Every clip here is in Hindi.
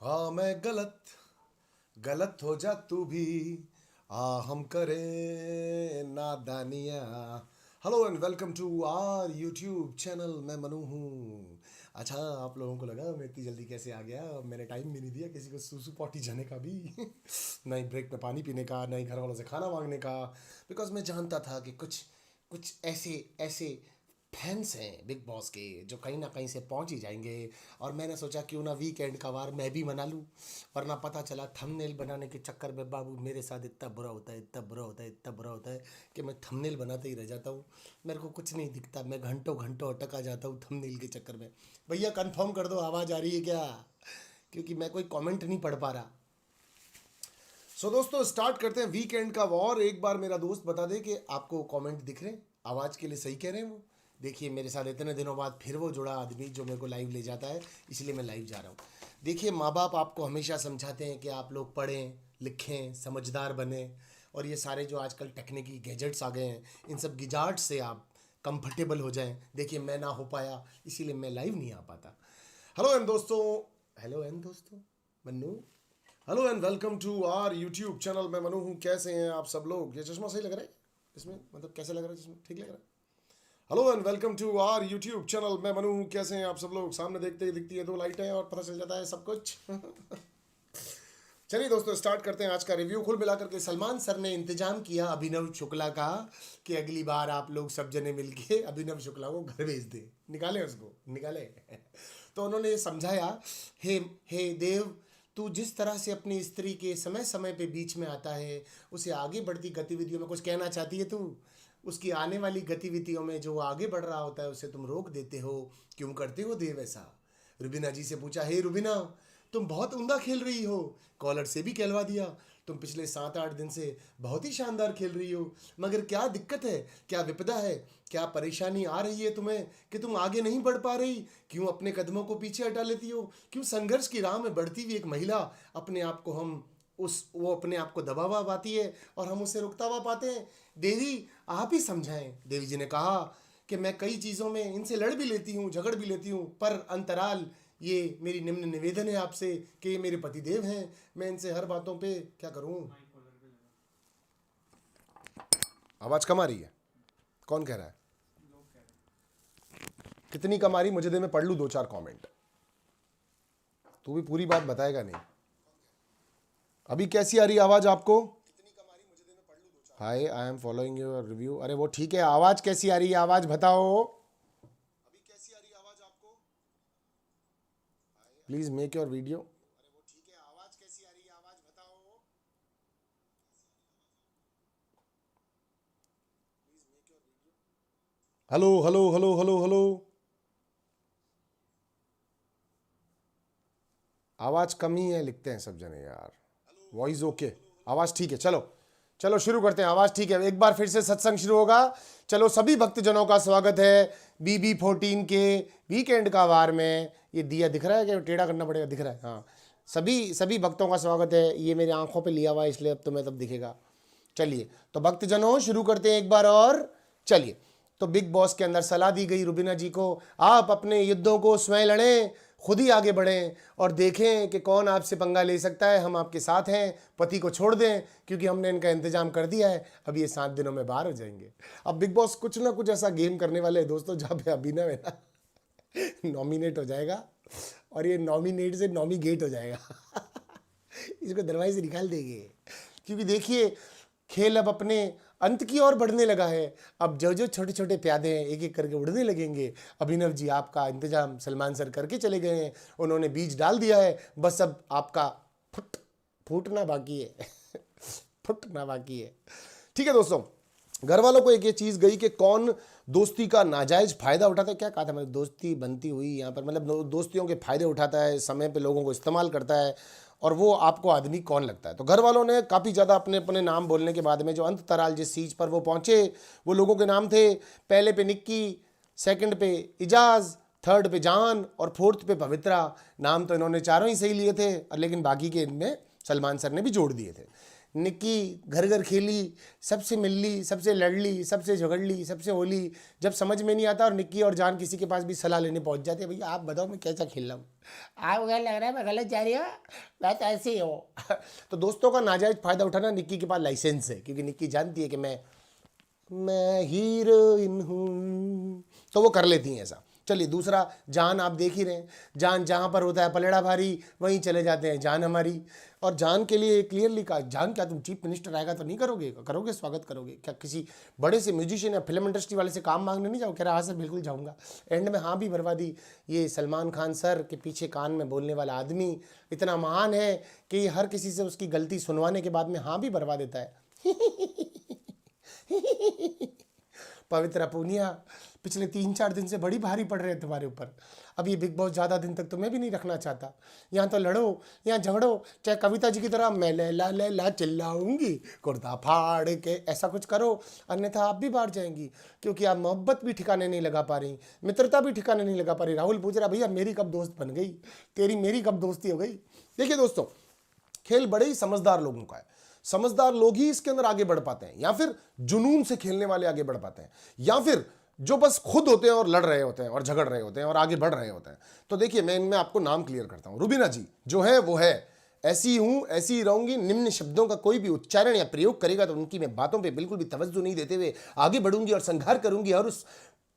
हाँ मैं गलत गलत हो जा तू भी हम करें नादानियाँ। Hello and welcome to our YouTube channel. मैं मनु हूँ। अच्छा, आप लोगों को लगा मैं इतनी जल्दी कैसे आ गया? मैंने टाइम भी नहीं दिया किसी को सूसू पॉटी जाने का भी नहीं ब्रेक में पानी पीने का, नहीं घर वालों से खाना मांगने का। बिकॉज मैं जानता था कि कुछ कुछ ऐसे ऐसे फैंस हैं बिग बॉस के जो कहीं ना कहीं से पहुंच ही जाएंगे। और मैंने सोचा क्यों ना वीकेंड का वार मैं भी मना लूं। वरना पता चला थंबनेल बनाने के चक्कर में बाबू मेरे साथ इतना बुरा होता है, इतना बुरा होता है, इतना बुरा होता है कि मैं थंबनेल बनाते ही रह जाता हूँ। मेरे को कुछ नहीं दिखता, मैं घंटों घंटों अटका जाता हूँ थंबनेल के चक्कर में। भैया कंफर्म कर दो आवाज़ आ रही है क्या? क्योंकि मैं कोई कमेंट नहीं पढ़ पा रहा। सो दोस्तों स्टार्ट करते हैं वीकेंड का वॉर। एक बार मेरा दोस्त बता दे कि आपको कमेंट दिख रहे हैं, आवाज़ के लिए सही कह रहे हैं वो। देखिए मेरे साथ इतने दिनों बाद फिर वो जुड़ा आदमी जो मेरे को लाइव ले जाता है, इसलिए मैं लाइव जा रहा हूँ। देखिए माँ बाप आपको हमेशा समझाते हैं कि आप लोग पढ़ें लिखें समझदार बने, और ये सारे जो आजकल टेक्निकी गैजेट्स आ गए हैं इन सब गिजार्ट से आप कंफर्टेबल हो जाएं। देखिए मैं ना हो पाया इसीलिए मैं लाइव नहीं आ पाता। हेलो एंड दोस्तों, हेलो एंड दोस्तों, Mannu, hello and welcome to our YouTube channel. मैं मनु हूँ। कैसे हैं आप सब लोग? ये चश्मा सही लग रहा है इसमें? मतलब कैसे लग रहा है? चश्मा ठीक लग रहा है? Hello and welcome to our YouTube channel. मैं मनु हूँ। कैसे हैं आप सब लोग? सामने देखते ही दिखती है दो लाइटें और पता चल जाता है सब कुछ चलिए दोस्तों स्टार्ट करते हैं आज का रिव्यू। कुल मिलाकर के सलमान सर ने इंतजाम किया अभिनव शुक्ला का कि अगली बार आप लोग सब जने मिलके अभिनव शुक्ला को घर भेज दे, निकाले उसको, निकाले तो उन्होंने ये समझाया, हे हे देव, तू जिस तरह से अपनी स्त्री के समय समय पे बीच में आता है, उसे आगे बढ़ती गतिविधियों में कुछ कहना चाहती है तू, उसकी आने वाली गतिविधियों में जो वो आगे बढ़ रहा होता है उसे तुम रोक देते हो, क्यों करते हो देव ऐसा? रुबीना जी से पूछा, हे रुबीना, तुम बहुत उम्दा खेल रही हो। कॉलर से भी कहलवा दिया, तुम पिछले 7-8 दिन से बहुत ही शानदार खेल रही हो, मगर क्या दिक्कत है, क्या विपदा है, क्या परेशानी आ रही है तुम्हें कि तुम आगे नहीं बढ़ पा रही? क्यों अपने कदमों को पीछे हटा लेती हो? क्यों संघर्ष की राह में बढ़ती हुई एक महिला अपने आप को हम उस वो अपने आप को दबावा पाती है और हम उसे रुकता हुआ पाते हैं? देवी आप ही समझाएं। देवी जी ने कहा कि मैं कई चीज़ों में इनसे लड़ भी लेती हूँ, झगड़ भी लेती हूँ, पर अंतराल ये मेरी निम्न निवेदन है आपसे कि ये मेरे पतिदेव हैं, मैं इनसे हर बातों पे क्या करूँ। आवाज़ कम आ रही है? कौन कह रहा है? कितनी कम आ रही मुझे दे, मैं पढ़ लूँ 2-4 कमेंट। तू भी पूरी बात बताएगा नहीं। अभी कैसी आ रही आवाज़ आपको? Hi I am following your review. अरे वो ठीक है, आवाज़ कैसी आ रही है? आवाज़ बताओ। Please make your video. Hello hello hello hello hello, आवाज़ कम ही है लिखते हैं सब जने यार। वॉइस ओके, आवाज़ ठीक है। चलो चलो शुरू करते हैं। आवाज़ ठीक है, एक बार फिर से सत्संग शुरू होगा। चलो सभी भक्तजनों का स्वागत है BB14 के वीकेंड का वार में। ये दिया दिख रहा है क्या? टेढ़ा करना पड़ेगा, दिख रहा है? हाँ, सभी सभी भक्तों का स्वागत है। ये मेरी आंखों पे लिया हुआ है इसलिए अब तुम्हें तब दिखेगा। चलिए तो भक्तजनों शुरू करते हैं एक बार और। चलिए तो बिग बॉस के अंदर सलाह दी गई रुबीना जी को, आप अपने युद्धों को स्वयं लड़ें, खुद ही आगे बढ़ें और देखें कि कौन आपसे पंगा ले सकता है। हम आपके साथ हैं, पति को छोड़ दें क्योंकि हमने इनका इंतजाम कर दिया है, अब ये 7 दिनों में बाहर हो जाएंगे। अब बिग बॉस कुछ ना कुछ ऐसा गेम करने वाले हैं दोस्तों जहाँ पे अभिनव है ना नॉमिनेट हो जाएगा और ये नॉमिनेट से नॉमिगेट हो जाएगा इसको दरवाजे से निकाल देंगे। क्योंकि देखिए खेल अब अपने अंत की ओर बढ़ने लगा है। अब जो जो छोटे छोटे प्यादे हैं एक एक करके उड़ने लगेंगे। अभिनव जी आपका इंतजाम सलमान सर करके चले गए हैं, उन्होंने बीज डाल दिया है, बस अब आपका फूटना बाकी है फूटना बाकी है। ठीक है दोस्तों, घर वालों को एक ये चीज़ गई कि कौन दोस्ती का नाजायज़ फ़ायदा उठाता है। क्या कहा था मैंने? दोस्ती बनती हुई यहाँ पर, मतलब दोस्तियों के फ़ायदे उठाता है, समय पे लोगों को इस्तेमाल करता है, और वो आपको आदमी कौन लगता है। तो घर वालों ने काफ़ी ज़्यादा अपने अपने नाम बोलने के बाद में जो अंत तराल जिस सीज पर वो पहुँचे वो लोगों के नाम थे। पहले पे निक्की, सेकंड पे इजाज़, थर्ड पे जान और फोर्थ पे पवित्रा। नाम तो इन्होंने चारों ही सही लिए थे, लेकिन बाकी के इनमें सलमान सर ने भी जोड़ दिए थे। निक्की घर घर खेली, सबसे मिल ली, सबसे लड़ ली, सबसे झगड़ ली, सबसे होली। जब समझ में नहीं आता और निक्की और जान किसी के पास भी सलाह लेने पहुंच जाते हैं, भैया आप बताओ मैं कैसा खेल रहा हूँ, आपको क्या लग रहा है मैं गलत जा रही हूँ, मैं तो ऐसे ही हूँ। तो दोस्तों का नाजायज फायदा उठाना निक्की के पास लाइसेंस है, क्योंकि निक्की जानती है कि मैं हीरोइन हूँ, तो वो कर लेती हैं ऐसा। चलिए दूसरा, जान आप देख ही रहे हैं, जान जहाँ पर होता है पलड़ा भारी वहीं चले जाते हैं जान हमारी। और जान के लिए क्लियरली कहा, जान क्या तुम चीफ मिनिस्टर आएगा तो नहीं करोगे, करोगे स्वागत करोगे क्या, किसी बड़े से म्यूजिशियन या फिल्म इंडस्ट्री वाले से काम मांगने नहीं जाओ, कह रहा हाँ सर बिल्कुल जाऊँगा। एंड में हाँ भी भरवा दी। ये सलमान खान सर के पीछे कान में बोलने वाला आदमी इतना महान है कि हर किसी से उसकी गलती सुनवाने के बाद में हाँ भी भरवा देता है। पवित्रा पूनिया, पिछले 3-4 दिन से बड़ी भारी पड़ रहे हैं तुम्हारे ऊपर। अब ये बिग बॉस ज़्यादा दिन तक तुम्हें भी नहीं रखना चाहता। यहाँ तो लड़ो, यहाँ झगड़ो, चाहे कविता जी की तरह मैं लैला चिल्लाऊंगी कुर्ता फाड़ के, ऐसा कुछ करो, अन्यथा आप भी बाहर जाएंगी, क्योंकि आप मोहब्बत भी ठिकाने नहीं लगा पा रही, मित्रता भी ठिकाने नहीं लगा पा रही। राहुल पूछ रहा भैया मेरी कब दोस्त बन गई, तेरी मेरी कब दोस्ती हो गई। देखिए दोस्तों, खेल बड़े ही समझदार लोगों का है, समझदार लोग ही इसके अंदर आगे बढ़ पाते हैं, या फिर जुनून से खेलने वाले आगे बढ़ पाते हैं, या फिर जो बस खुद होते हैं और लड़ रहे होते हैं और झगड़ रहे होते हैं और आगे बढ़ रहे होते हैं। तो देखिए मैं इनमें आपको नाम क्लियर करता हूं। रुबीना जी जो है वो है ऐसी हूं ऐसी ही रहूंगी, निम्न शब्दों का कोई भी उच्चारण या प्रयोग करेगा तो उनकी मैं बातों पे बिल्कुल भी तवज्जो नहीं देते हुए आगे बढ़ूंगी और संघर्ष करूंगी हर उस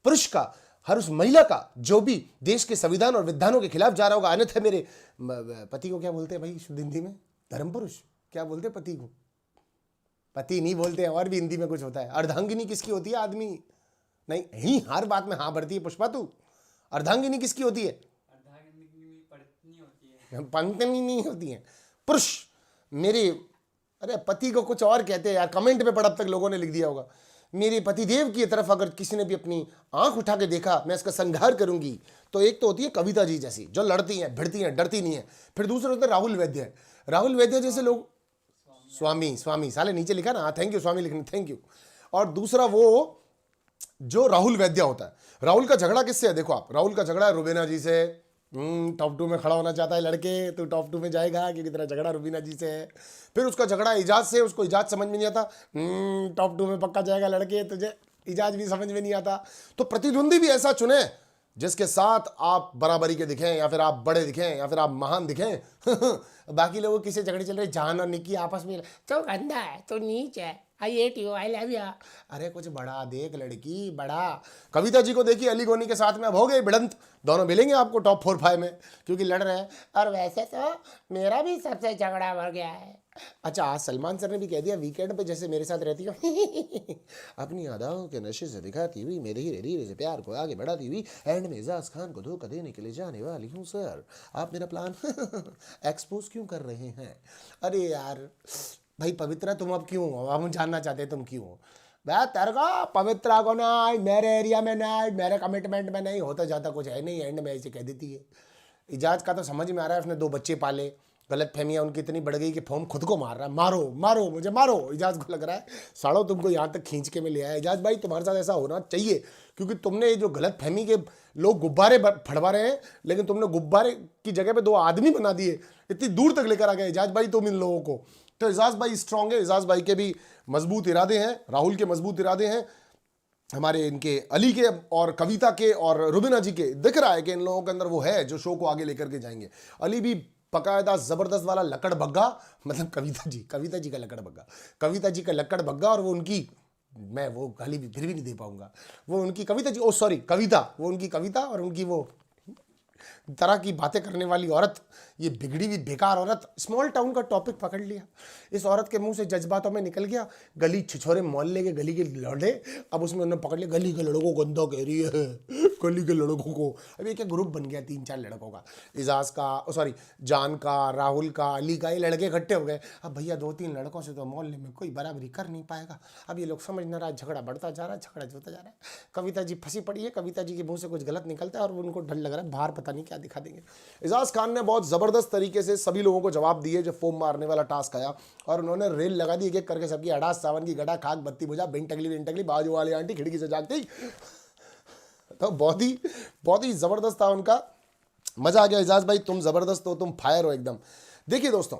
पुरुष का, हर उस महिला का जो भी देश के संविधान और विधानों के खिलाफ जा रहा होगा। अन्यथा मेरे पति को क्या बोलते हैं भाई शुद्ध हिंदी में, धर्म पुरुष क्या बोलते हैं पति को, पति नहीं बोलते हैं, और भी हिंदी में कुछ होता है। अर्धांगिनी किसकी होती है, आदमी नहीं ही हर बात में हाँ भरती है पुष्पा तू। अर्धांगिनी किसकी होती है, पत्नी नहीं होती है, पुरुष। मेरे अरे पति को कुछ और कहते हैं यार, कमेंट पे पड़ा अब तक लोगों ने लिख दिया होगा। मेरे पतिदेव की तरफ अगर किसी ने भी अपनी आंख उठा के देखा, मैं इसका संघार करूंगी। तो एक तो होती है कविता जी जैसी जो लड़ती हैं, भिड़ती हैं, डरती नहीं है। फिर दूसरे होते हैं राहुल वैद्य, राहुल वैद्य जैसे लोग, स्वामी साले नीचे लिखा ना, थैंक यू स्वामी लिखने, थैंक यू। और दूसरा वो जो राहुल वैद्य होता है, राहुल का झगड़ा किससे है, देखो आप, राहुल का झगड़ा है रुबीना जी से। टॉप 2 में खड़ा होना चाहता है लड़के, तो टॉप 2 में जाएगा क्योंकि तेरा झगड़ा रुबीना जी से है। फिर उसका झगड़ा इजाज से, उसको इजाज समझ में नहीं आता, टॉप 2 में पक्का जाएगा लड़के, तुझे इजाज भी समझ में नहीं आता। तो प्रतिद्वंदी भी ऐसा चुने जिसके साथ आप बराबरी के दिखें, या फिर आप बड़े दिखें, या फिर आप महान दिखें। बाकी लोग किसी झगड़े चल रहे, जान और निक्की आपस में, तो गंदा है, तो नीच है, I hate you, I love you. अरे कुछ बड़ा देख लड़की, बड़ा। कविता जी को देखिए अली गोनी के साथ में, अब हो गए भिड़ंत, दोनों मिलेंगे आपको टॉप 4-5 में क्योंकि लड़ रहे हैं। और वैसे तो मेरा भी सबसे झगड़ा बढ़ गया है। अच्छा आज सलमान सर ने भी कह दिया वीकेंड पे जैसे मेरे साथ रहती हो, अपनी अदाओं के नशे से दिखाती हुई मेरे ही धीरे से प्यार को आगे बढ़ाती हुई एंड में एजाज खान को धोखा देने के लिए जाने वाली हूँ। सर आप मेरा प्लान एक्सपोज क्यों कर रहे हैं। अरे यार भाई पवित्रा तुम अब क्यों हो, हम जानना चाहते हैं तुम क्यों हो। वह तेरे को पवित्रा को ना मेरे एरिया में ना मेरे कमिटमेंट में नहीं होता जाता कुछ है नहीं, एंड में ऐसे कह देती है। इजाज का तो समझ में आ रहा है, उसने 2 बच्चे पाले, गलत फहमियाँ उनकी इतनी बढ़ गई कि फॉर्म खुद को मार रहा है, मारो मारो मुझे मारो। इजाज को लग रहा है साड़ो तुमको यहाँ तक खींच के में ले आया। इजाज भाई तुम्हारे साथ ऐसा होना चाहिए क्योंकि तुमने जो गलत फहमी के लोग गुब्बारे फड़वा रहे हैं, लेकिन तुमने गुब्बारे की जगह पे 2 आदमी बना दिए, इतनी दूर तक लेकर आ गए इजाज भाई तुम इन लोगों को। तो इजाज भाई स्ट्रांग है, इजाज भाई के भी मजबूत इरादे हैं, राहुल के मजबूत इरादे हैं, हमारे इनके अली के और कविता के और रुबीना जी के। दिख रहा है कि इन लोगों के अंदर वो है जो शो को आगे लेकर के जाएंगे। अली भी पकायदा जबरदस्त वाला लकड़ बग्गा, मतलब कविता जी का लकड़ बग्गा, कविता जी का लकड़ बग्गा। और वो उनकी, मैं वो गाली भी फिर भी नहीं दे पाऊंगा, वो उनकी कविता जी, ओ सॉरी कविता, वो उनकी कविता और उनकी वो तरह की बातें करने वाली औरत, ये बिगड़ी हुई बेकार औरत। स्मॉल टाउन का टॉपिक पकड़ लिया, इस औरत के मुंह से जज्बातों में निकल गया गली छिछोरे मोहल्ले के गली के लड़े, अब उसमें उन्होंने पकड़ लिया गली के लड़कों को गंदा कह रही है, गली के लड़कों को। अब ये क्या ग्रुप बन गया 3-4 लड़कों का, इजाज का, सॉरी जान का, राहुल का, अली का, ये लड़के इकट्ठे हो गए। अब भैया 2-3 लड़कों से तो मोहल्ले में कोई बराबरी कर नहीं पाएगा। अब ये लोग समझ ना रहा, झगड़ा बढ़ता जा रहा है, झगड़ा जोता जा रहा है। कविता जी फंसी पड़ी है, कविता जी के मुंह से कुछ गलत निकलता है और उनको डर लग रहा है बाहर पता नहीं क्या दिखा देंगे। इजाज खान ने बहुत जबरदस्त तरीके से सभी लोगों को जवाब दिए जब फोम मारने वाला टास्क आया, और उन्होंने रेल लगा दी एक करके सबकी, अड़ास सावन की गड़ा खाक बत्ती बुझा बिन टकली बाजू वाली आंटी खिड़की से जागती। तो बहुत ही जबरदस्त था उनका, मजा आ गया। इजाज भाई तुम जबरदस्त हो, तुम फायर हो एकदम। देखिए दोस्तों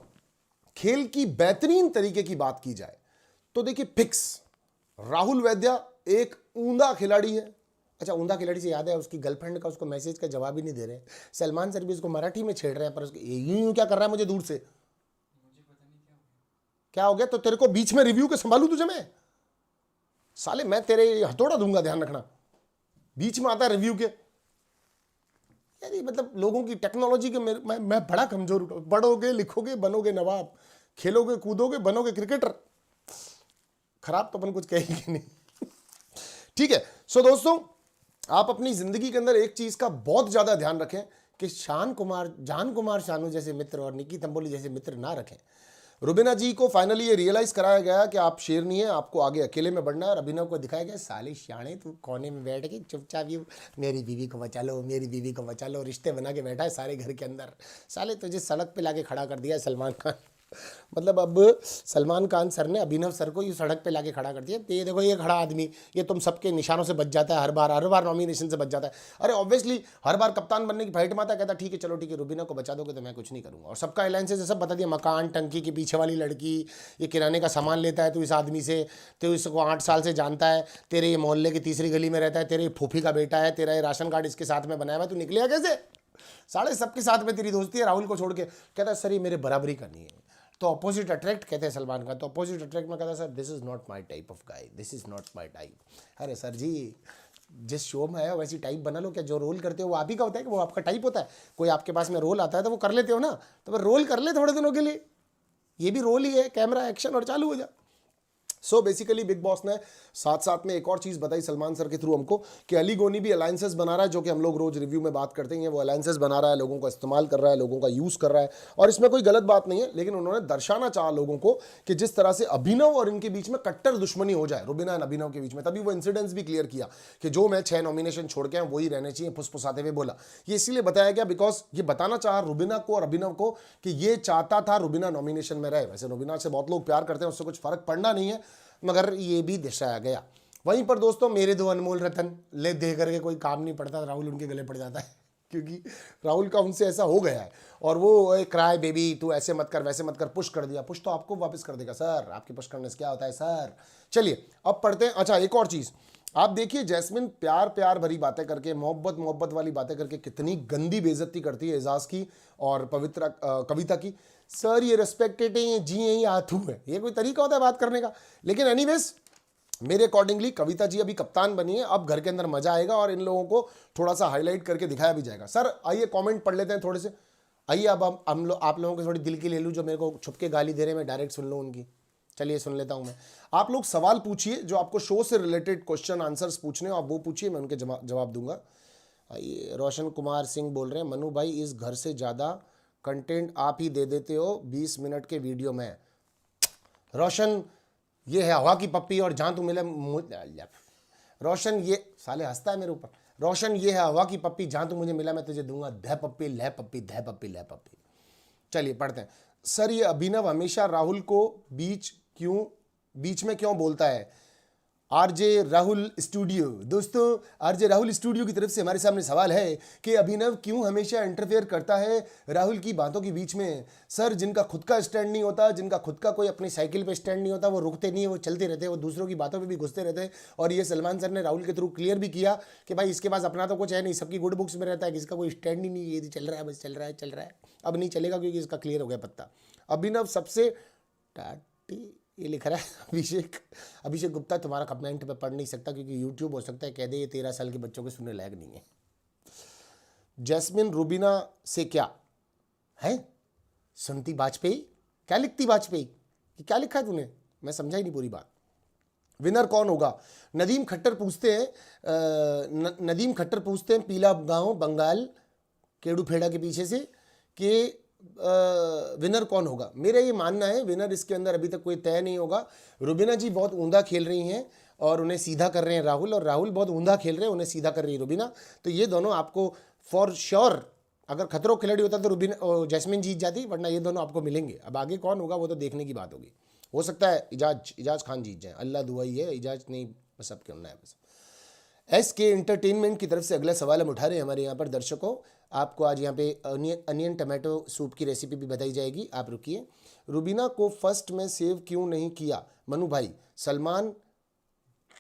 खेल की बेहतरीन तरीके की बात की जाए तो देखिए फिक्स, राहुल वैद्या एक ऊंधा खिलाड़ी है। अच्छा, ऊंधा खिलाड़ी से याद है, उसकी गर्लफ्रेंड का उसको मैसेज का जवाब ही नहीं दे रहे। सलमान सर भी उसको मराठी में छेड़ रहे हैं, पर उसको यूं क्या कर रहा है मुझे दूर से। क्या हो गया? तो तेरे को बीच में रिव्यू के संभालू तुझे मैं? साले मैं तेरे हथौड़ा दूंगा, ध्यान रखना। बीच में आता है रिव्यू के। यार ये मतलब लोगों की टेक्नोलॉजी के मैं बड़ा कमजोर हूं। पढ़ोगे, लिखोगे, बनोगे नवाब, खेलोगे, कूदोगे, बनोगे क्रिकेटर। खराब तो अपन कुछ कहेंगे नहीं। ठीक है। सो दोस्तों, आप अपनी जिंदगी के अंदर एक चीज का बहुत ज्यादा ध्यान रखें कि जान कुमार शानू जैसे मित्र और निकी तंबोली जैसे मित्र ना रखें। रुबीना जी को फाइनली ये रियलाइज कराया गया कि आप शेरनी है, आपको आगे अकेले में बढ़ना है। और अभिनव को दिखाया गया, साले शाणे तू कोने में बैठ के चुपचाप यू मेरी बीवी को बचा लो, मेरी बीवी को बचा लो, रिश्ते बना के बैठा है सारे घर के अंदर। साले तुझे सड़क पे लाके खड़ा कर दिया है सलमान खान। मतलब अब सलमान खान सर ने अभिनव सर को ये सड़क पे लाके खड़ा कर दिया। ये देखो, ये खड़ा आदमी, ये तुम सबके निशानों से बच जाता है, हर बार नॉमिनेशन से बच जाता है। अरे ऑब्वियसली हर बार कप्तान बनने की फाइट में आता है, कहता ठीक है चलो ठीक है, रुबीना को बचा दोगे तो मैं कुछ नहीं करूंगा। और सबका अलायंसेस सब बता दिया, मकान, टंकी के पीछे वाली लड़की, ये किराने का सामान लेता है तू इस आदमी से, तो इसको 8 साल से जानता है, तेरे ये मोहल्ले की तीसरी गली में रहता है, तेरे फूफी का बेटा है, तेरा ये राशन कार्ड इसके साथ में बनाया हुआ, तू निकलेगा कैसे? साढ़े सबके साथ में तेरी दोस्ती है। राहुल को छोड़ के कहता है सर ये मेरे बराबरी करनी है। तो अपोजिट अट्रैक्ट कहते हैं सलमान खान। तो अपोजिट अट्रैक्ट में कहता है sir this is not my type of guy, this is not my type. अरे सर जी, जिस शो में है वैसी टाइप बना लो। क्या जो रोल करते हो वो आप ही का होता है कि वो आपका टाइप होता है? कोई आपके पास में रोल आता है तो वो कर लेते हो ना, तो फिर रोल कर ले थोड़े दिनों के लिए। ये भी रोल ही है, कैमरा एक्शन और चालू हो जा। सो बेसिकली बिग बॉस ने साथ साथ में एक और चीज बताई सलमान सर के थ्रू हमको कि अली गोनी भी अलायंसेस बना रहा है, जो कि हम लोग रोज रिव्यू में बात करते हैं। वो अलायंसेस बना रहा है, लोगों का इस्तेमाल कर रहा है, लोगों का यूज कर रहा है, और इसमें कोई गलत बात नहीं है। लेकिन उन्होंने दर्शाना चाहा लोगों को कि जिस तरह से अभिनव और इनके बीच में कट्टर दुश्मनी हो जाए, रुबीना और अभिनव के बीच में, तभी वो इंसिडेंट्स भी क्लियर किया कि जो मैं 6 नॉमिनेशन छोड़ के वही रहने चाहिए, फुसफुसाते हुए बोला। ये इसीलिए बताया गया बिकॉज ये बताना चाहा रुबीना को और अभिनव को कि ये चाहता था रुबीना नॉमिनेशन में रहे। वैसे रुबीना से बहुत लोग प्यार करते हैं, उससे कुछ फर्क पड़ना नहीं है, मगर ये भी दर्शाया गया। वहीं पर दोस्तों, मेरे 2 अनमोल रतन ले दे करके कोई काम नहीं पड़ता, राहुल उनके गले पड़ जाता है, क्योंकि राहुल का उनसे ऐसा हो गया है। और वो क्राई बेबी, तू ऐसे मत कर वैसे मत कर, पुश कर दिया, पुश तो आपको वापस कर देगा सर, आपके पुश करने से क्या होता है सर। चलिए अब पढ़ते हैं। अच्छा, एक और चीज़ आप देखिए, जैस्मिन प्यार भरी बातें करके, मोहब्बत वाली बातें करके कितनी गंदी बेइज्जती करती है एजाज की और पवित्रा कविता की। सर ये रेस्पेक्टेड है, जी यही आथू है, ये कोई तरीका होता है बात करने का? लेकिन एनीवेज मेरे अकॉर्डिंगली कविता जी अभी कप्तान बनी है, अब घर के अंदर मजा आएगा और इन लोगों को थोड़ा सा हाईलाइट करके दिखाया भी जाएगा। सर आइए कमेंट पढ़ लेते हैं थोड़े से। आइए अब आप लोगों के थोड़ी दिल की ले लूँ, जो मेरे को छुप के गाली दे रहे हैं, मैं डायरेक्ट सुन लूँ उनकी। चलिए सुन लेता हूं मैं। आप लोग सवाल पूछिए, जो आपको शो से रिलेटेड क्वेश्चन आंसर्स पूछने हो आप वो पूछिए, मैं उनके जवाब दूंगा। ये रोशन कुमार सिंह बोल रहे हैं, मनु भाई इस घर से ज़्यादा कंटेंट आप ही दे देते हो 20 मिनट के वीडियो में। रोशन ये है हवा की पप्पी, और जहाँ तू मिले रोशन, ये साले हंसता है मेरे ऊपर। रोशन ये है हवा की पप्पी, जहाँ तू मुझे मिला मैं तुझे दूंगा ध पप्पी लह पप्पी ध पप्पी लह पप्पी। चलिए पढ़ते हैं। सर ये अभिनव हमेशा राहुल को बीच में क्यों बोलता है? आरजे राहुल स्टूडियो, दोस्तों आरजे राहुल स्टूडियो की तरफ से हमारे सामने सवाल है कि अभिनव क्यों हमेशा इंटरफेयर करता है राहुल की बातों के बीच में? सर जिनका खुद का स्टैंड नहीं होता, जिनका खुद का कोई अपनी साइकिल पे स्टैंड नहीं होता, वो रुकते नहीं है, वो चलते रहते हैं, वो दूसरों की बातों पे भी घुसते रहते हैं। और ये सलमान सर ने राहुल के थ्रू क्लियर भी किया कि भाई इसके पास अपना तो कुछ है नहीं, सबकी गुड बुक्स में रहता है, किसका कोई स्टैंड ही नहीं, ये चल रहा है बस चल रहा है। अब नहीं चलेगा क्योंकि इसका क्लियर हो गया पत्ता। अभिनव सबसे टाटी, ये लिख रहा है अभिषेक गुप्ता, तुम्हारा कमेंट पे पढ़ नहीं सकता क्योंकि यूट्यूब हो सकता है कह दे ये 13 साल के बच्चों के सुनने लायक नहीं है। जैस्मिन रुबीना से क्या है सुनती वाजपेयी, क्या लिखती वाजपेयी, कि क्या लिखा है तूने? मैं समझा ही नहीं पूरी बात। विनर कौन होगा? नदीम खट्टर पूछते हैं पीला गांव बंगाल केड़ूफेड़ा के पीछे से कि विनर कौन होगा। मेरा ये मानना है विनर इसके अंदर अभी तक कोई तय नहीं होगा। रुबीना जी बहुत ऊंधा खेल रही हैं और उन्हें सीधा कर रहे हैं राहुल, और राहुल बहुत ऊंधा खेल रहे हैं, उन्हें सीधा कर रही है रुबीना। तो ये दोनों आपको फॉर श्योर, अगर खतरों खिलाड़ी होता तो रुबीना जैस्मिन जीत जाती, वरना ये दोनों आपको मिलेंगे। अब आगे कौन होगा वो तो देखने की बात होगी। हो सकता है इजाज खान जीत जाए, अल्लाह दुआ ही है, इजाज नहीं सब क्यों ना है बस। SK एंटरटेनमेंट की तरफ से अगला सवाल हम उठा रहे हैं हमारे यहाँ पर दर्शकों। आपको आज यहाँ पे अनियन टमाटो सूप की रेसिपी भी बताई जाएगी, आप रुकिए। रुबीना को फर्स्ट में सेव क्यों नहीं किया? मनु भाई, सलमान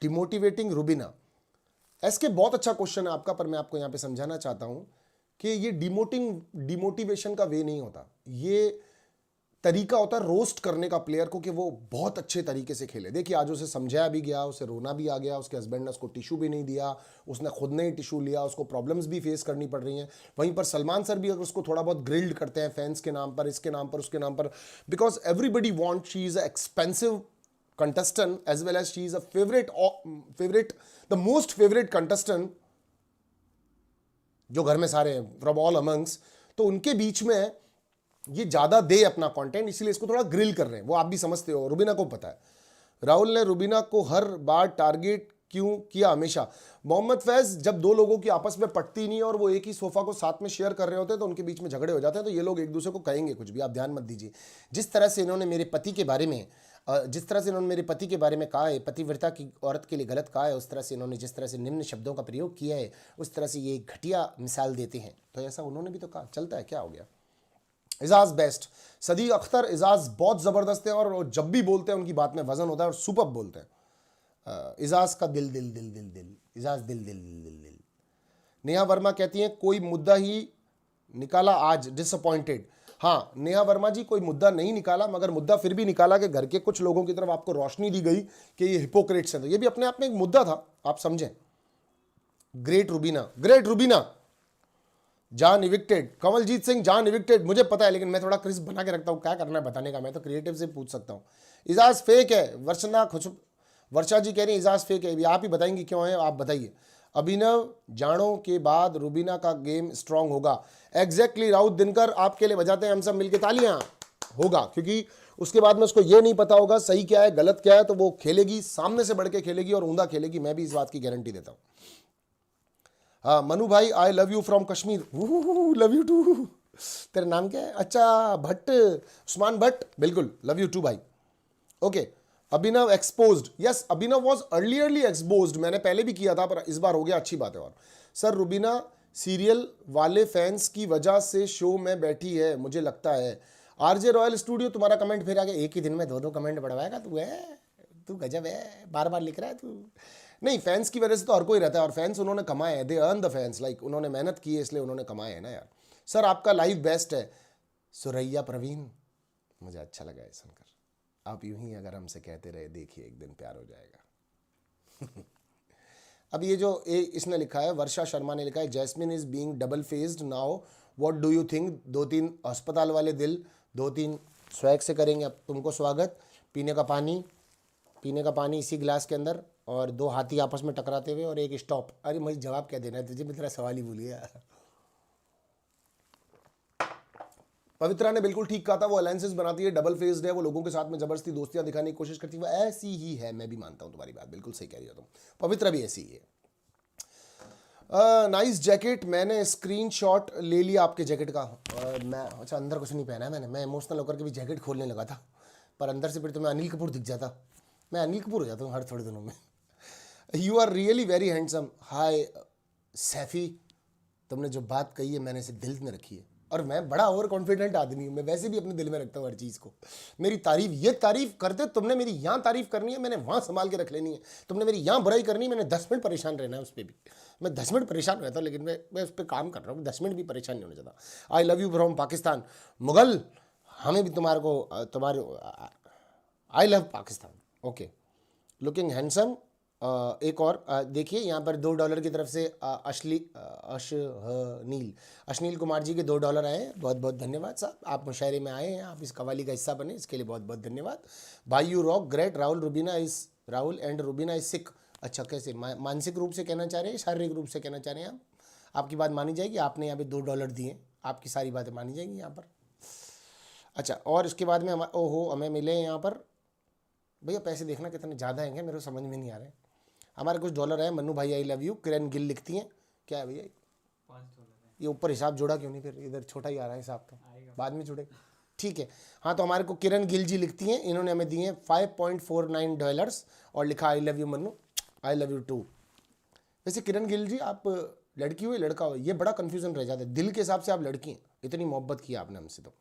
डिमोटिवेटिंग रुबीना। एसके बहुत अच्छा क्वेश्चन है आपका, पर मैं आपको यहाँ पे समझाना चाहता हूँ कि ये डिमोटिवेशन का वे नहीं होता, ये तरीका होता है रोस्ट करने का प्लेयर को कि वो बहुत अच्छे तरीके से खेले। देखिए आज उसे समझाया भी गया, उसे रोना भी आ गया, उसके हस्बैंड ने उसको टिश्यू भी नहीं दिया, उसने खुद ने ही टिश्यू लिया, उसको प्रॉब्लम्स भी फेस करनी पड़ रही हैं। वहीं पर सलमान सर भी अगर उसको थोड़ा बहुत ग्रिल्ड करते हैं फैंस के नाम पर, इसके नाम पर, उसके नाम पर, because everybody want, she is a expensive contestant as well as she is a the most favorite contestant जो घर में सारे हैं from all amongst, तो उनके बीच में ये ज्यादा दे अपना कंटेंट, इसलिए इसको थोड़ा ग्रिल कर रहे हैं। वो आप भी समझते हो, रुबीना को पता है। राहुल ने रुबीना को हर बार टारगेट क्यों किया हमेशा? मोहम्मद फैज, जब दो लोगों की आपस में पटती नहीं है और वो एक ही सोफा को साथ में शेयर कर रहे होते हैं तो उनके बीच में झगड़े हो जाते हैं, तो ये लोग एक दूसरे को कहेंगे कुछ भी, आप ध्यान मत दीजिए। जिस तरह से इन्होंने मेरे पति के बारे में कहा है, पतिव्रता की औरत के लिए गलत कहा है, उस तरह से इन्होंने जिस तरह से निम्न शब्दों का प्रयोग किया है, उस तरह से ये घटिया मिसाल देते हैं। तो ऐसा उन्होंने भी तो कहा, चलता है, क्या हो गया। इजाज बेस्ट, सदीक अख्तर, इजाज बहुत ज़बरदस्त है और जब भी बोलते हैं उनकी बात में वजन होता है और सुपर बोलते हैं। इजाज का दिल दिल दिल दिल दिल, इजाज दिल दिल दिल दिल दिल। नेहा वर्मा कहती हैं कोई मुद्दा ही निकाला आज, डिसअपॉइंटेड। हाँ नेहा वर्मा जी, कोई मुद्दा नहीं निकाला, मगर मुद्दा फिर भी निकाला कि घर के कुछ लोगों की तरफ आपको रोशनी दी गई कि ये हिपोक्रेट्स हैं, तो ये भी अपने आप में एक मुद्दा था, आप समझें। ग्रेट रुबीना जान इविक्टेड, कंवलजीत सिंह जान इविक्टेड, मुझे पता है, लेकिन मैं थोड़ा क्रिस्प बना के रखता हूँ, क्या करना है बताने का, मैं तो क्रिएटिव से पूछ सकता हूँ। इजाज फेक है, वर्षा जी कह रही है इजाज फेक है, आप ही बताएंगे क्यों है, आप बताइए। अभिनव जाड़ों के बाद रुबीना का गेम स्ट्रांग होगा। एग्जैक्टली राउत दिनकर, आपके लिए बजाते हैं हम सब मिलके तालियां। होगा, क्योंकि उसके बाद में उसको ये नहीं पता होगा सही क्या है गलत क्या है, तो वो खेलेगी, सामने से बढ़ के खेलेगी और ऊंधा खेलेगी, मैं भी इस बात की गारंटी देता हूं। हाँ मनु भाई, I love you from Kashmir, love you too. तेरा नाम क्या है? अच्छा भट्ट, उस्मान भट्ट, बिल्कुल लव यू टू भाई। Okay, Abhinav exposed, yes Abhinav was earlierly exposed, मैंने पहले भी किया था पर इस बार हो गया, अच्छी बात है। और सर रुबीना सीरियल वाले फैंस की वजह से शो में बैठी है मुझे लगता है। आरजे रॉयल स्टूडियो, तुम्हारा कमेंट फिर आ गया, एक ही दिन में दो कमेंट बढ़वाएगा तू गजब है, बार बार लिख रहा है तू। नहीं, फैंस की वजह से तो हर कोई रहता है, और फैंस उन्होंने कमाए हैं, they earn the fans, like उन्होंने मेहनत की है इसलिए उन्होंने कमाए हैं ना यार। सर आपका लाइव बेस्ट है, सुरैया प्रवीण, मुझे अच्छा लगा है सुनकर। आप यूं ही अगर हमसे कहते रहे, देखिए एक दिन प्यार हो जाएगा। अब ये जो इसने लिखा है, वर्षा शर्मा ने लिखा है, Jasmin is being double faced now, what do you think? 2-3 अस्पताल वाले दिल 2-3 स्वैग से करेंगे। अब तुमको स्वागत, पीने का पानी इसी गिलास के अंदर, और 2 हाथी आपस में टकराते हुए और एक स्टॉप। अरे मुझे जवाब क्या देना है तुझे, मैं तेरा सवाल ही भूल गया। पवित्रा ने बिल्कुल ठीक कहा था, वो अलायंसेस बनाती है, डबल फेस्ड है, वो लोगों के साथ में जबरदस्ती दोस्तियां दिखाने की कोशिश करती है, वो ऐसी ही है। मैं भी मानता हूं तुम्हारी बात, बिल्कुल सही कह रही हो तुम, पवित्रा भी ऐसी ही है। नाइस जैकेट, मैंने स्क्रीनशॉट ले लिया आपके जैकेट का। मैं अच्छा अंदर कुछ नहीं पहना है मैंने, मैं इमोशनल होकर के भी जैकेट खोलने लगा था, पर अंदर से फिर तो मैं अनिल कपूर दिख जाता, मैं अनिल कपूर हो जाता हूँ हर थोड़े दिनों में। You are really very handsome. Hi Saifi, तुमने जो बात कही है मैंने इसे दिल में रखी है, और मैं बड़ा ओवर कॉन्फिडेंट आदमी हूँ, मैं वैसे भी अपने दिल में रखता हूँ हर चीज़ को। मेरी तारीफ, ये तारीफ करते, तुमने मेरी यहाँ तारीफ करनी है, मैंने वहाँ संभाल के रख लेनी है। तुमने मेरी यहाँ बुराई करनी है, मैंने 10 मिनट परेशान रहना है उस पर भी। मैं 10 मिनट परेशान रहता हूँ, लेकिन मैं उस पर काम कर रहा हूँ, 10 मिनट भी परेशान नहीं होना चाहता। आई love you from Pakistan. Mughal, हमें भी तुम्हारे I love Pakistan. Okay, looking handsome. एक और देखिए यहाँ पर $2 की तरफ से अशनील कुमार जी के $2 आए हैं, बहुत बहुत धन्यवाद साहब। आप मुशायरे में आए हैं, आप इस कवाली का हिस्सा बने, इसके लिए बहुत बहुत धन्यवाद भाई। You rock great. Rahul and Rubina is sick. अच्छा, कैसे मानसिक रूप से कहना चाह रहे हैं, शारीरिक रूप से कहना चाह रहे हैं आप? आपकी बात मानी जाएगी, आपने यहाँ पे $2 दिए, आपकी सारी बातें मानी जाएंगी यहाँ पर। अच्छा, और इसके बाद में हमें मिले यहाँ पर, भैया पैसे देखना कितने ज़्यादा हैं, मेरे को समझ में नहीं आ रहे हैं। हमारे कुछ $, है। मन्नू भाई आई लव यू। किरण गिल लिखती हैं, क्या है भैया $5 ये ऊपर हिसाब जोड़ा क्यों नहीं, फिर इधर छोटा ही आ रहा है हिसाब, तो बाद में जुड़े, ठीक है। हाँ, तो हमारे को किरण गिल जी लिखती हैं, इन्होंने हमें दिए $5.49 और लिखा I love you Mannu, I love you too. वैसे किरण गिल जी, आप लड़की हो या लड़का हो, ये बड़ा कन्फ्यूजन रह जाता है। दिल के हिसाब से आप लड़की हैं, इतनी मोहब्बत की आपने हमसे तो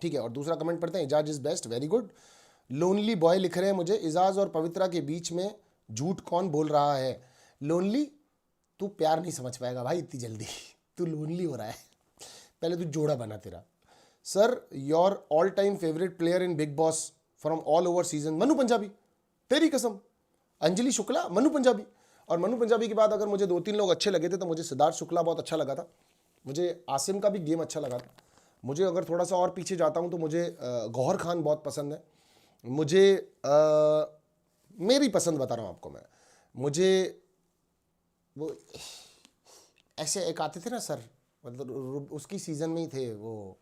ठीक है। और दूसरा कमेंट पढ़ते हैं, Ijaz is best, very good. Lonely boy लिख रहे हैं मुझे, इजाज और पवित्रा के बीच में झूठ कौन बोल रहा है? लोनली, तू प्यार नहीं समझ पाएगा भाई इतनी जल्दी, तू लोनली हो रहा है, पहले तू जोड़ा बना तेरा। Sir your all time favourite player in big boss from all over season? Manu Punjabi, तेरी कसम। अंजलि शुक्ला, मनु पंजाबी। और मनु पंजाबी के बाद अगर मुझे 2-3 लोग अच्छे लगे थे तो मुझे सिद्धार्थ शुक्ला बहुत अच्छा लगा था, मुझे आसिम का भी गेम अच्छा लगा था, मुझे अगर थोड़ा सा और पीछे जाता हूँ तो मुझे गौहर खान बहुत पसंद है, मुझे मेरी पसंद बता रहा हूँ आपको मैं, मुझे वो ऐसे एक आते थे ना सर, मतलब उसकी सीज़न में ही थे वो,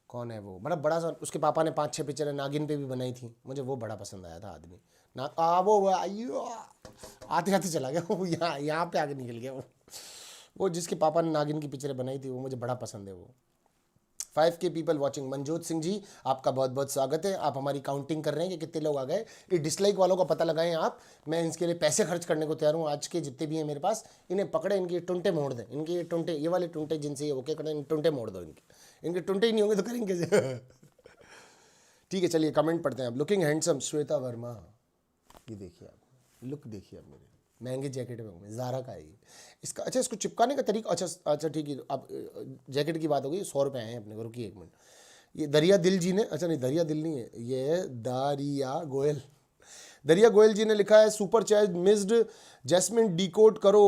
कौन है वो, बड़ा बड़ा सा, उसके पापा ने 5-6 पिक्चरें नागिन पे भी बनाई थी, मुझे वो बड़ा पसंद आया था आदमी ना। वो आइयो आते आते चला गया वो, यहाँ पे आगे निकल गया वो जिसके पापा ने नागिन की पिक्चरें बनाई थी, वो मुझे बड़ा पसंद है वो। 5K people watching. Manjot Singh ji आपका बहुत बहुत स्वागत है। आप हमारी काउंटिंग कर रहे हैं कि कितने लोग आ गए। ये डिसलाइक वालों का पता लगाएं आप, मैं इसके लिए पैसे खर्च करने को तैयार हूँ। आज के जितने भी हैं मेरे पास, इन्हें पकड़े, इनके टुंटे मोड़ दें, इनके ये टुंटे, ये वाले टुंटे जिनसे ये ओके करें, टुंटे मोड़ दो इनके टुंटे ही नहीं होंगे तो करेंगे ठीक है, चलिए कमेंट पढ़ते हैं आप। लुकिंग हैंडसम, श्वेता वर्मा, ये देखिए आप, लुक देखिए आप मेरे, महंगे जैकेट में हूँ, ज़ारा का है ये। इसका अच्छा, इसको चिपकाने का तरीका, अच्छा ठीक है, अब जैकेट की बात हो गई, 100 रुपये आए अपने को, रुकिए 1 मिनट। ये दरिया दिल जी ने, अच्छा नहीं दरिया दिल नहीं है, ये है दारिया गोयल, दरिया गोयल जी ने लिखा है, super chat missed Jasmin decode करो,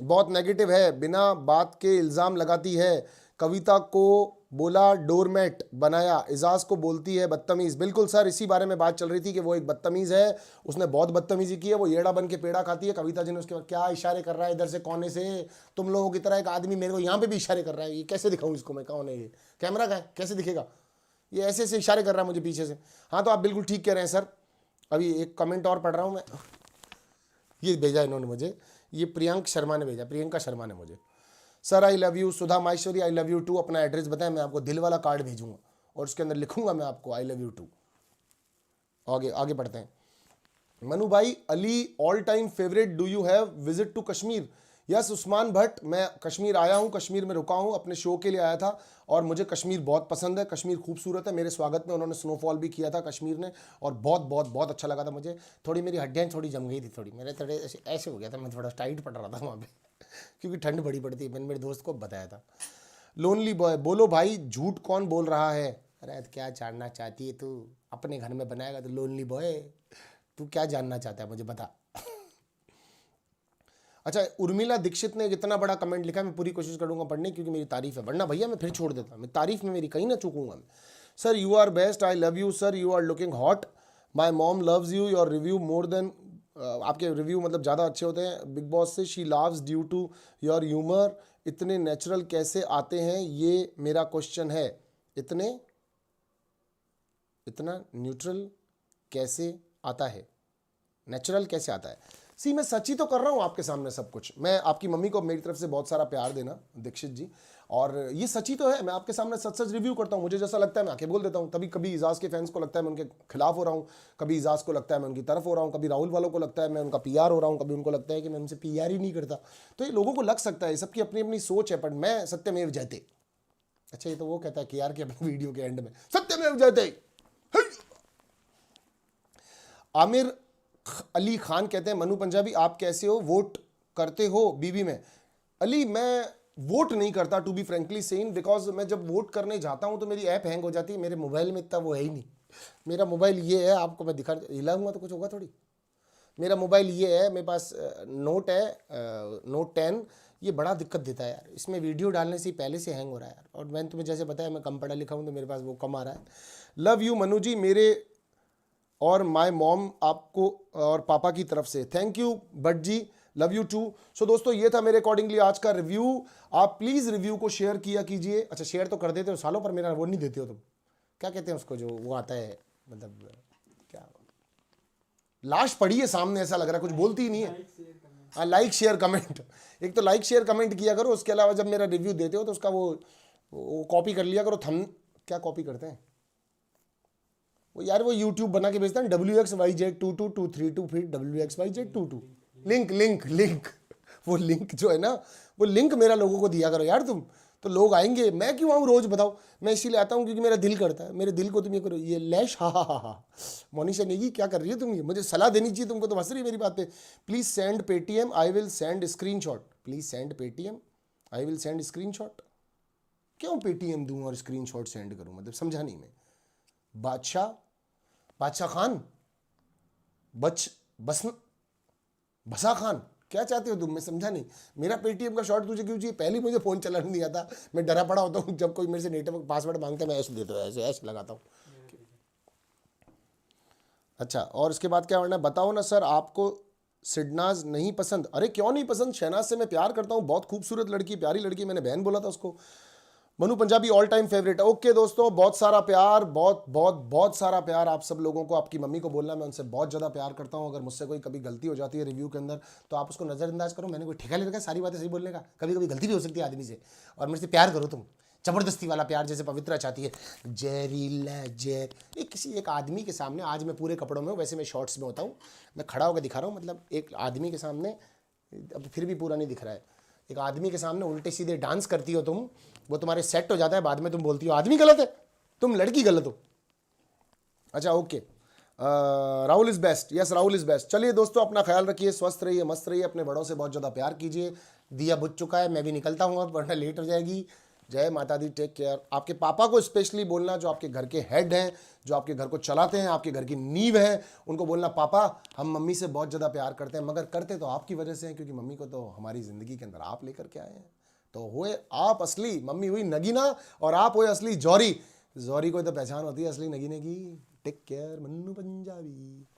बहुत नेगेटिव है, बिना बात के इल्ज़ाम लगाती है, कविता को बोला डोरमेट बनाया, इजाज को बोलती है बदतमीज़। बिल्कुल सर, इसी बारे में बात चल रही थी कि वो एक बदतमीज़ है, उसने बहुत बदतमीज़ी की है, वो येड़ा बन के पेड़ा खाती है। कविता जी ने उसके बाद क्या इशारे कर रहा है इधर से कोने से, तुम लोगों की तरह एक आदमी मेरे को यहाँ पे भी इशारे कर रहा है, ये कैसे दिखाऊँ इसको मैं, कौन है ये, कैमरा का है, कैसे दिखेगा, ये ऐसे ऐसे इशारे कर रहा है मुझे पीछे से। हाँ तो आप बिल्कुल ठीक कह रहे हैं सर। अभी एक कमेंट और पढ़ रहा हूँ मैं, ये भेजा इन्होंने मुझे, ये प्रियंक शर्मा ने भेजा, प्रियंका शर्मा ने मुझे, sir I love you. Sudha Maheshwari, I love you too. अपना एड्रेस बताएं, मैं आपको दिल वाला कार्ड भेजूंगा और उसके अंदर लिखूंगा मैं आपको आई लव यू टू। आगे आगे बढ़ते हैं। मनु भाई, Ali all time favourite, do you have visit to Kashmir? Yes Usman Bhatt, मैं कश्मीर आया हूँ, कश्मीर में रुका हूँ, अपने शो के लिए आया था और मुझे कश्मीर बहुत पसंद है, कश्मीर खूबसूरत है। मेरे स्वागत में उन्होंने स्नोफॉल भी किया था कश्मीर ने और बहुत बहुत बहुत अच्छा लगा था मुझे। थोड़ी मेरी हड्डियाँ थोड़ी जम गई थी, थोड़ी मेरे थोड़े ऐसे हो गया था, मैं थोड़ा टाइट पड़ रहा था वहाँ पे क्योंकि ठंड बड़ी पड़ती है, मैंने मेरे दोस्त को बताया था। लोनली बॉय, बोलो भाई झूठ कौन बोल रहा है? अरे क्या जानना चाहती है तू, अपने घर में बनाएगा तो लोनली बॉय, तू क्या जानना चाहता है मुझे बता अच्छा, उर्मिला दीक्षित ने इतना बड़ा कमेंट लिखा, मैं पूरी कोशिश करूंगा पढ़ने क्योंकि मेरी तारीफ है, वरना भैया मैं फिर छोड़ देता, मैं तारीफ में मेरी कहीं ना चूकूंगा मैं। Sir you are best, I love you sir, you are looking hot, my mom loves you, your review more than, आपके रिव्यू मतलब ज़्यादा अच्छे होते हैं बिग बॉस से, she loves due to your humour, इतने नेचुरल कैसे आते हैं ये मेरा क्वेश्चन है, इतना न्यूट्रल कैसे आता है, नेचुरल कैसे आता है? सी मैं सच ही तो कर रहा हूँ आपके सामने सब कुछ, मैं आपकी मम्मी को मेरी तरफ से बहुत सारा प्यार देना दीक्षित जी, और ये सच ही तो है, मैं आपके सामने सच सच रिव्यू करता हूँ, मुझे जैसा लगता है मैं आके बोल देता हूँ। तभी कभी इजाज़ के फैंस को लगता है मैं उनके खिलाफ हो रहा हूँ, कभी इजाज़ को लगता है मैं उनकी तरफ हो रहा हूँ, कभी राहुल वालों को लगता है मैं उनका PR हो रहा हूँ, कभी उनको लगता है कि मैं उनसे PR ही नहीं करता। तो ये लोगों को लग सकता है, सबकी अपनी अपनी सोच है, पर मैं सत्यमेव जयते। अच्छा ये तो वो कहता है KR के अपने वीडियो के एंड में, सत्यमेव जयते। आमिर अली खान कहते हैं, मनु पंजाबी आप कैसे हो, वोट करते हो बीबी में? अली मैं वोट नहीं करता to be frankly saying, because मैं जब वोट करने जाता हूँ तो मेरी ऐप हैंग हो जाती है, मेरे मोबाइल में इतना वो है ही नहीं। मेरा मोबाइल ये है, आपको मैं दिखा हिलाऊंगा तो कुछ होगा थोड़ी, मेरा मोबाइल ये है, मेरे पास नोट है, नोट 10, ये बड़ा दिक्कत देता है यार, इसमें वीडियो डालने से पहले से हैंग हो रहा है यार, और मैंने तुम्हें जैसे बताया मैं कम पढ़ा लिखा हूँ तो मेरे पास वो कम आ रहा है। लव यू मनु जी, मेरे और माय मॉम आपको और पापा की तरफ से, thank you Bhatt ji, love you too. So दोस्तों ये था मेरे अकॉर्डिंगली आज का रिव्यू, आप प्लीज़ रिव्यू को शेयर किया कीजिए। अच्छा शेयर तो कर देते हो सालों, पर मेरा वो नहीं देते हो तुम, क्या कहते हैं उसको जो वो आता है, मतलब क्या, लाश पड़ी है सामने ऐसा लग रहा है, कुछ बोलती ही नहीं है। हाँ लाइक शेयर कमेंट, एक तो लाइक शेयर कमेंट किया करो, उसके अलावा जब मेरा रिव्यू देते हो तो उसका वो कॉपी कर लिया करो, थम क्या कॉपी करते हैं वो यार, वो YouTube बना के भेजता है WXYZ2223 फिर WXYZ22 लिंक वो लिंक जो है ना, वो लिंक मेरा लोगों को दिया करो यार तुम, तो लोग आएंगे। मैं क्यों आऊँ रोज बताओ, मैं इसीलिए आता हूँ क्योंकि मेरा दिल करता है। मेरे दिल को तुम ये करो, ये लैश हा हा हा हा। मोनिशा नेगी क्या कर रही है तुम, ये मुझे सलाह देनी चाहिए तुमको, तो हंस रही है मेरी बात पे। Please send Paytm, I will send screenshot. Please send Paytm, I will send screenshot. क्यों पेटीएम दूं और स्क्रीनशॉट सेंड करूं, मतलब समझा नहीं मैं। बादशाह, बादशाह खान, बस बसा खान, क्या चाहते हो तुम, मैं समझा नहीं। मेरा पेटीएम का शॉर्ट तुझे क्यों चाहिए, पहले मुझे फोन चलाने नहीं आता, मैं डरा पड़ा होता हूँ जब कोई मेरे से नेटवर्क पासवर्ड मांगता है, मैं ऐसे देता हूँ, ऐसे ऐसे लगाता हूँ। अच्छा, और इसके बाद क्या करना है बताओ ना सर। आपको सिडनाज नहीं पसंद? अरे क्यों नहीं पसंद, शहनाज से मैं प्यार करता हूँ, बहुत खूबसूरत लड़की, प्यारी लड़की, मैंने बहन बोला था उसको। Manu Punjabi all time favourite है। ओके दोस्तों, बहुत सारा प्यार, बहुत बहुत बहुत सारा प्यार आप सब लोगों को। आपकी मम्मी को बोलना मैं उनसे बहुत ज़्यादा प्यार करता हूँ। अगर मुझसे कोई कभी गलती हो जाती है रिव्यू के अंदर तो आप उसको नज़रअंदाज करो, मैंने कोई ठेका ले रखा है सारी बातें सही बोलने का, कभी कभी गलती भी हो सकती है आदमी से। और मेरे से प्यार करो तुम, ज़बरदस्ती वाला प्यार, जैसे पवित्रा चाहती है जहरीला जहर। ये किसी एक आदमी के सामने, आज मैं पूरे कपड़ों में हूँ, वैसे मैं शॉर्ट्स में होता हूँ, मैं खड़ा होकर दिखा रहा हूँ, मतलब एक आदमी के सामने, अब फिर भी पूरा नहीं दिख रहा है, एक आदमी के सामने उल्टे सीधे डांस करती हो तुम, वो तुम्हारे सेट हो जाता है, बाद में तुम बोलती हो आदमी गलत है, तुम लड़की गलत हो। अच्छा okay, Rahul is best, yes Rahul is best. चलिए दोस्तों, अपना ख्याल रखिए, स्वस्थ रहिए, मस्त रहिए, अपने बड़ों से बहुत ज़्यादा प्यार कीजिए। दिया बुझ चुका है, मैं भी निकलता हूँ अब, वरना लेट हो जाएगी। जय माता दी, टेक केयर। आपके पापा को स्पेशली बोलना, जो आपके घर के हेड हैं, जो आपके घर को चलाते हैं, आपके घर की नींव है, उनको बोलना पापा हम मम्मी से बहुत ज़्यादा प्यार करते हैं, मगर करते तो आपकी वजह से हैं, क्योंकि मम्मी को तो हमारी ज़िंदगी के अंदर आप लेकर के आए हैं। तो हुए आप असली, मम्मी हुई नगीना और आप हुए असली जौहरी। जौहरी को तो पहचान होती है असली नगीने की। Take care, Mannu Punjabi.